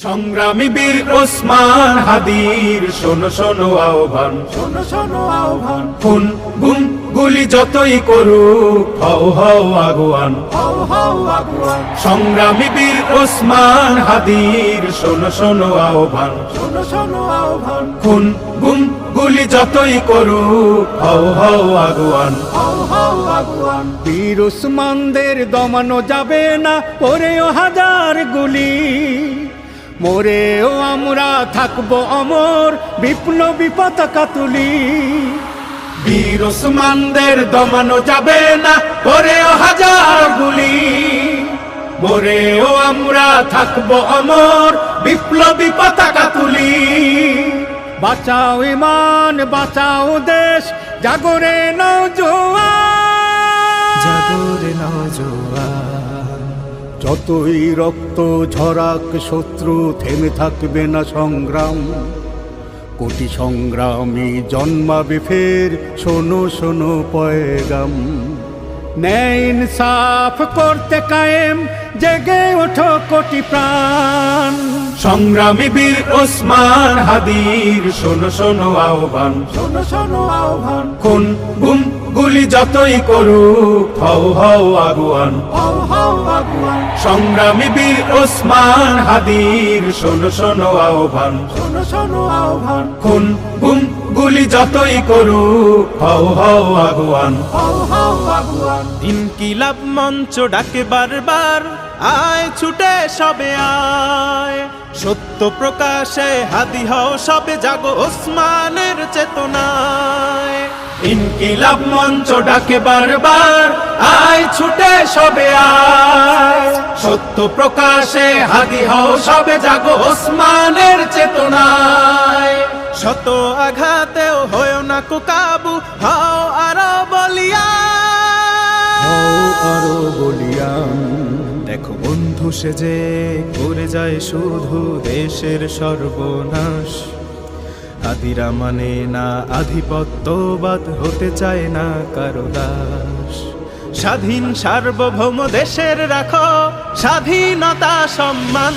সংগ্রামী বীর ওসমান হাদির শোনো শোনো আহ্বান, শোনো শোনো আহ্বান। খুন গুম গুলি যতই করুক হও হও আগুয়ান, হও হও আগুয়ান। সংগ্রামী বীর ওসমান হাদির শোনো শোনো আহ্বান, শোনো শোনো আহ্বান। খুন গুম গুলি যতই করুক হও হও আগুয়ান, হও হও আগুয়ান। বীর ওসমানদের দমানো যাবে না, ওরেও হাজার গুলি। মোরেও আমরা থাকবো অমর, বিপ্লবী পতাকা তুলি। বীর ওসমানদের দমানো যাবে না, করেও হাজার গুলি। মরেও আমরা থাকবো অমর, বিপ্লবী পতাকা তুলি। বাঁচাও ইমান, বাঁচাও দেশ, জাগরে নওজোয়ান, জাগরে নওজোয়ান। যতই রক্ত ঝরাক শত্রু, থেমে থাকবে না সংগ্রাম। কোটি সংগ্রামী জন্মাবে ফের, শোনো শোনো পয়গাম। ন্যায় ইনসাফ করতে কায়েম, জেগে ওঠো কোটি প্রাণ। সংগ্রামী বীর ওসমান হাদির শোনো শোনো আহ্বান, শোনো শোনো আহ্বান। খুন গুম গুলি যতই করুক হও হও আগুয়ান, হও হও আগুয়ান। সংগ্রামী বীর ওসমান হাদির শোনো শোনো আহ্বান, শোনো শোনো আহ্বান। খুন গুম গুলি যতই করুক হও হও আগুয়ান, হও হও আগুয়ান। ইনকিলাব মঞ্চ ডাকে বারবার, আয় ছুটে সবে আয়। সত্য প্রকাশে হাদি হও সবে, জাগো ওসমানের চেতনায়। ইনকিলাব মঞ্চ ডাকে বারবার, আয় ছুটে সবে আয়। সত্য প্রকাশে হাদি হও সবে, জাগো ওসমানের চেতনায়। শত আঘাতেও হয় না কো কাবু, হও আরো বলিয়ান, হও আরো বলিয়ান। দেখো বন্ধু সে যে করে যায় শুধু দেশের সর্বনাশ। আদিরা মানে না আধিপত্যবাদ, হতে চায় না কারো দাস। স্বাধীন সার্বভৌম দেশের রাখো স্বাধীনতা সম্মান।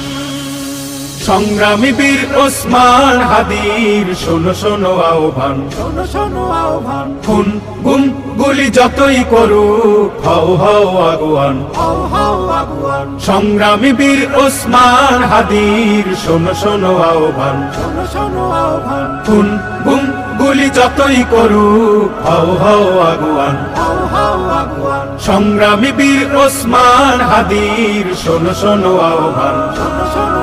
সংগ্রামী বীর ওসমান হাদির শোনো শোনো আহ্বান, শোনো শোনো আহ্বান। খুন গুম গুলি যতই করুক হও হও আগুয়ান, হও হও আগুয়ান। সংগ্রামী বীর ওসমান হাদির শোনো শোনো আহ্বান, শোনো শোনো আহ্বান। খুন গুম গুলি যতই করুক হও হও আগুয়ান, হও হও আগুয়ান। সংগ্রামী বীর ওসমান হাদির শোনো শোনো আহ্বান, শোনো শোনো